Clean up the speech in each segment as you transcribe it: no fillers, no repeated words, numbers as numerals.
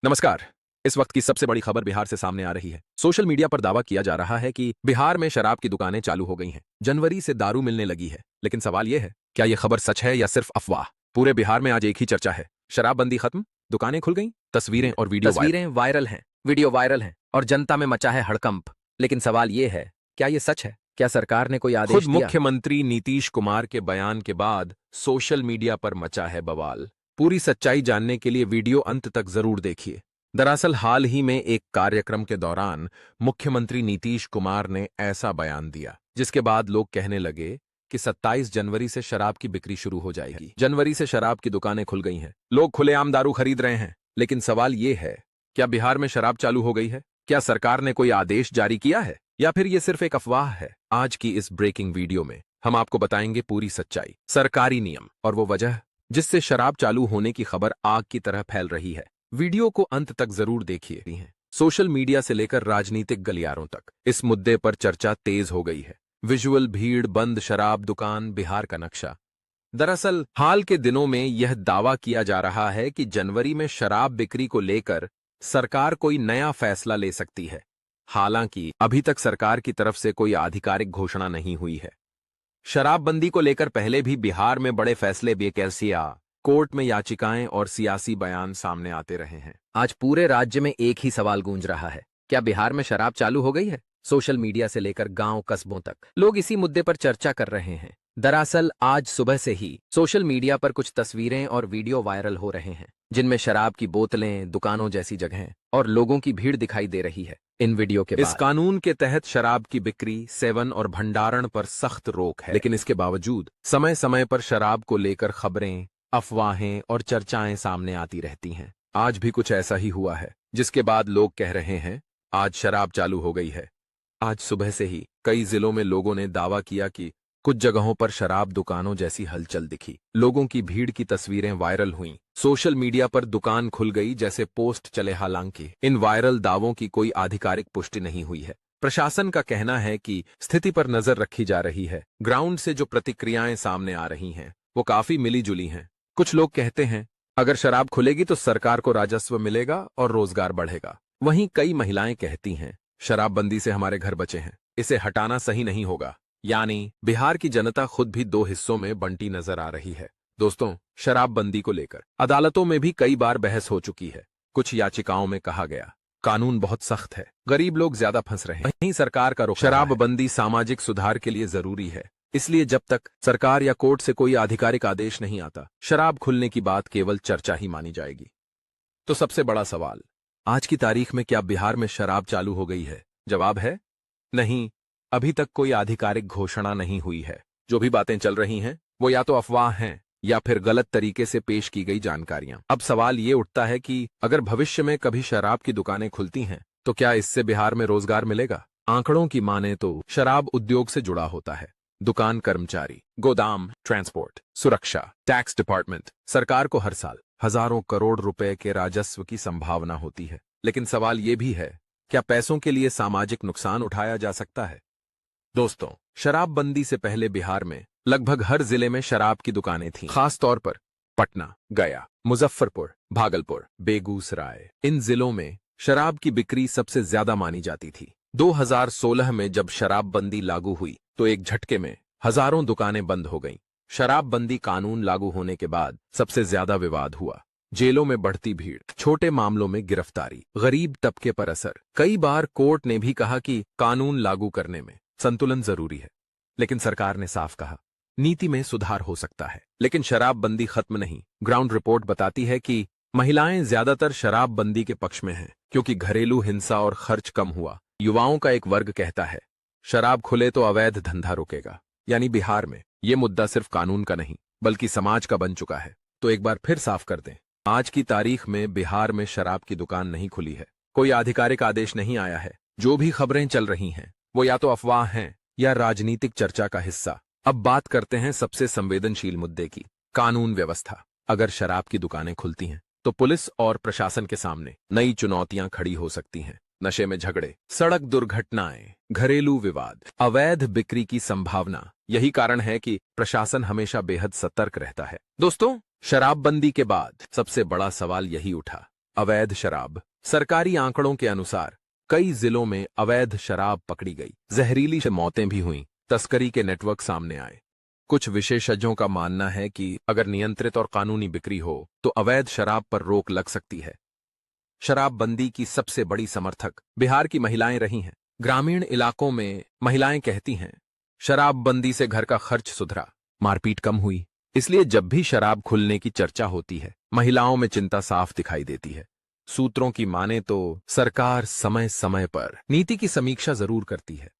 नमस्कार। इस वक्त की सबसे बड़ी खबर बिहार से सामने आ रही है। सोशल मीडिया पर दावा किया जा रहा है कि बिहार में शराब की दुकानें चालू हो गई हैं। जनवरी से दारू मिलने लगी है। लेकिन सवाल यह है, क्या यह खबर सच है या सिर्फ अफवाह? पूरे बिहार में आज एक ही चर्चा है, शराबबंदी खत्म, दुकानें खुल गईं, तस्वीरें और तस्वीरें वायरल हैं, वीडियो वायरल हैं और जनता में मचा है हड़कंप। लेकिन सवाल ये है, क्या ये सच है? क्या सरकार ने कोई खुद आदेश दिया? मुख्यमंत्री नीतीश कुमार के बयान के बाद सोशल मीडिया पर मचा है बवाल। पूरी सच्चाई जानने के लिए वीडियो अंत तक जरूर देखिए। दरअसल हाल ही में एक कार्यक्रम के दौरान मुख्यमंत्री नीतीश कुमार ने ऐसा बयान दिया, जिसके बाद लोग कहने लगे कि 27 जनवरी से शराब की बिक्री शुरू हो जाएगी। जनवरी से शराब की दुकानें खुल गई हैं, लोग खुलेआम दारू खरीद रहे हैं। लेकिन सवाल ये है, क्या बिहार में शराब चालू हो गई है? क्या सरकार ने कोई आदेश जारी किया है या फिर ये सिर्फ एक अफवाह है? आज की इस ब्रेकिंग वीडियो में हम आपको बताएंगे पूरी सच्चाई, सरकारी नियम और वो वजह जिससे शराब चालू होने की खबर आग की तरह फैल रही है। वीडियो को अंत तक जरूर देखिए। सोशल मीडिया से लेकर राजनीतिक गलियारों तक इस मुद्दे पर चर्चा तेज हो गई है। विजुअल, भीड़, बंद शराब दुकान, बिहार का नक्शा। दरअसल हाल के दिनों में यह दावा किया जा रहा है कि जनवरी में शराब बिक्री को लेकर सरकार कोई नया फैसला ले सकती है। हालांकि अभी तक सरकार की तरफ से कोई आधिकारिक घोषणा नहीं हुई है। शराबबंदी को लेकर पहले भी बिहार में बड़े फैसले बेकैसिया, कोर्ट में याचिकाएं और सियासी बयान सामने आते रहे हैं। आज पूरे राज्य में एक ही सवाल गूंज रहा है, क्या बिहार में शराब चालू हो गई है? सोशल मीडिया से लेकर गांव कस्बों तक लोग इसी मुद्दे पर चर्चा कर रहे हैं। दरअसल आज सुबह से ही सोशल मीडिया पर कुछ तस्वीरें और वीडियो वायरल हो रहे हैं, जिनमें शराब की बोतलें, दुकानों जैसी जगहें और लोगों की भीड़ दिखाई दे रही है। इन वीडियो के इस बाद कानून के तहत शराब की बिक्री, सेवन और भंडारण पर सख्त रोक है। लेकिन इसके बावजूद समय समय पर शराब को लेकर खबरें, अफवाहें और चर्चाएं सामने आती रहती हैं। आज भी कुछ ऐसा ही हुआ है, जिसके बाद लोग कह रहे हैं आज शराब चालू हो गई है। आज सुबह से ही कई जिलों में लोगों ने दावा किया कि कुछ जगहों पर शराब दुकानों जैसी हलचल दिखी। लोगों की भीड़ की तस्वीरें वायरल हुईं। सोशल मीडिया पर दुकान खुल गई जैसे पोस्ट चले। हालांकि इन वायरल दावों की कोई आधिकारिक पुष्टि नहीं हुई है। प्रशासन का कहना है कि स्थिति पर नजर रखी जा रही है। ग्राउंड से जो प्रतिक्रियाएं सामने आ रही हैं, वो काफी मिली जुली हैं। कुछ लोग कहते हैं अगर शराब खुलेगी तो सरकार को राजस्व मिलेगा और रोजगार बढ़ेगा। वहीं कई महिलाएं कहती हैं शराबबंदी से हमारे घर बचे हैं, इसे हटाना सही नहीं होगा। यानी बिहार की जनता खुद भी दो हिस्सों में बंटी नजर आ रही है। दोस्तों, शराबबंदी को लेकर अदालतों में भी कई बार बहस हो चुकी है। कुछ याचिकाओं में कहा गया कानून बहुत सख्त है, गरीब लोग ज्यादा फंस रहे हैं। वहीं सरकार का रुख शराबबंदी सामाजिक सुधार के लिए जरूरी है, इसलिए जब तक सरकार या कोर्ट से कोई आधिकारिक आदेश नहीं आता, शराब खुलने की बात केवल चर्चा ही मानी जाएगी। तो सबसे बड़ा सवाल, आज की तारीख में क्या बिहार में शराब चालू हो गई है? जवाब है नहीं। अभी तक कोई आधिकारिक घोषणा नहीं हुई है। जो भी बातें चल रही हैं वो या तो अफवाह हैं या फिर गलत तरीके से पेश की गई जानकारियां। अब सवाल ये उठता है कि अगर भविष्य में कभी शराब की दुकानें खुलती हैं तो क्या इससे बिहार में रोजगार मिलेगा? आंकड़ों की माने तो शराब उद्योग से जुड़ा होता है दुकान कर्मचारी, गोदाम, ट्रांसपोर्ट, सुरक्षा, टैक्स डिपार्टमेंट। सरकार को हर साल हजारों करोड़ रुपए के राजस्व की संभावना होती है। लेकिन सवाल ये भी है, क्या पैसों के लिए सामाजिक नुकसान उठाया जा सकता है? दोस्तों, शराबबंदी से पहले बिहार में लगभग हर जिले में शराब की दुकानें थीं। खास तौर पर पटना, गया, मुजफ्फरपुर, भागलपुर, बेगूसराय, इन जिलों में शराब की बिक्री सबसे ज्यादा मानी जाती थी। 2016 में जब शराबबंदी लागू हुई तो एक झटके में हजारों दुकानें बंद हो गईं। शराबबंदी कानून लागू होने के बाद सबसे ज्यादा विवाद हुआ। जेलों में बढ़ती भीड़, छोटे मामलों में गिरफ्तारी, गरीब तबके पर असर। कई बार कोर्ट ने भी कहा कि कानून लागू करने में संतुलन जरूरी है, लेकिन सरकार ने साफ कहा नीति में सुधार हो सकता है। लेकिन शराबबंदी खत्म नहीं। ग्राउंड रिपोर्ट बताती है कि महिलाएं ज्यादातर शराबबंदी के पक्ष में हैं, क्योंकि घरेलू हिंसा और खर्च कम हुआ। युवाओं का एक वर्ग कहता है शराब खुले तो अवैध धंधा रुकेगा। यानी बिहार में यह मुद्दा सिर्फ कानून का नहीं बल्कि समाज का बन चुका है। तो एक बार फिर साफ कर दें, आज की तारीख में बिहार में शराब की दुकान नहीं खुली है। कोई आधिकारिक आदेश नहीं आया है। जो भी खबरें चल रही हैं वो या तो अफवाह हैं या राजनीतिक चर्चा का हिस्सा। अब बात करते हैं सबसे संवेदनशील मुद्दे की, कानून व्यवस्था। अगर शराब की दुकानें खुलती हैं तो पुलिस और प्रशासन के सामने नई चुनौतियां खड़ी हो सकती हैं। नशे में झगड़े, सड़क दुर्घटनाएं, घरेलू विवाद, अवैध बिक्री की संभावना। यही कारण है कि प्रशासन हमेशा बेहद सतर्क रहता है। दोस्तों, शराबबंदी के बाद सबसे बड़ा सवाल यही उठा, अवैध शराब। सरकारी आंकड़ों के अनुसार कई जिलों में अवैध शराब पकड़ी गई, जहरीली मौतें भी हुईं, तस्करी के नेटवर्क सामने आए। कुछ विशेषज्ञों का मानना है कि अगर नियंत्रित और कानूनी बिक्री हो तो अवैध शराब पर रोक लग सकती है। शराबबंदी की सबसे बड़ी समर्थक बिहार की महिलाएं रही हैं। ग्रामीण इलाकों में महिलाएं कहती हैं, शराबबंदी से घर का खर्च सुधरा, मारपीट कम हुई। इसलिए जब भी शराब खुलने की चर्चा होती है, महिलाओं में चिंता साफ दिखाई देती है। सूत्रों की माने तो सरकार समय समय पर नीति की समीक्षा जरूर करती है।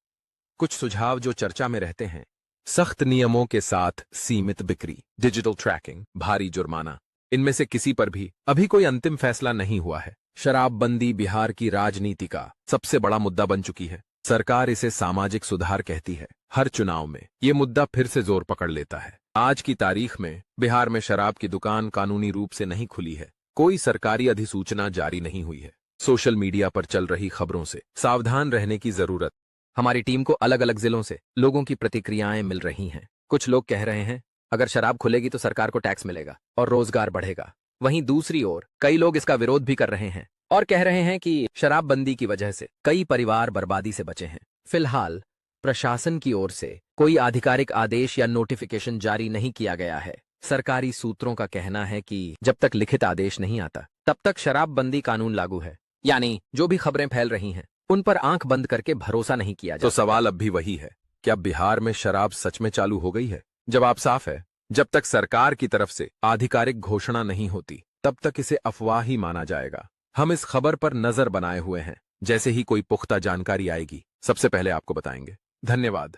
कुछ सुझाव जो चर्चा में रहते हैं: सख्त नियमों के साथ सीमित बिक्री, डिजिटल ट्रैकिंग, भारी जुर्माना। इनमें से किसी पर भी अभी कोई अंतिम फैसला नहीं हुआ है। शराबबंदी बिहार की राजनीति का सबसे बड़ा मुद्दा बन चुकी है। सरकार इसे सामाजिक सुधार कहती है। हर चुनाव में ये मुद्दा फिर से जोर पकड़ लेता है। आज की तारीख में बिहार में शराब की दुकान कानूनी रूप से नहीं खुली है। कोई सरकारी अधिसूचना जारी नहीं हुई है। सोशल मीडिया पर चल रही खबरों से सावधान रहने की जरूरत। हमारी टीम को अलग अलग जिलों से लोगों की प्रतिक्रियाएं मिल रही हैं। कुछ लोग कह रहे हैं, अगर शराब खुलेगी तो सरकार को टैक्स मिलेगा और रोजगार बढ़ेगा। वहीं दूसरी ओर कई लोग इसका विरोध भी कर रहे हैं और कह रहे हैं कि शराबबंदी की वजह से कई परिवार बर्बादी से बचे हैं। फिलहाल प्रशासन की ओर से कोई आधिकारिक आदेश या नोटिफिकेशन जारी नहीं किया गया है। सरकारी सूत्रों का कहना है कि जब तक लिखित आदेश नहीं आता तब तक शराबबंदी कानून लागू है। यानी जो भी खबरें फैल रही हैं उन पर आंख बंद करके भरोसा नहीं किया तो जा सवाल अब भी वही है, क्या बिहार में शराब सच में चालू हो गई है? जवाब साफ है, जब तक सरकार की तरफ से आधिकारिक घोषणा नहीं होती तब तक इसे अफवाह ही माना जाएगा। हम इस खबर पर नजर बनाए हुए हैं। जैसे ही कोई पुख्ता जानकारी आएगी सबसे पहले आपको बताएंगे। धन्यवाद।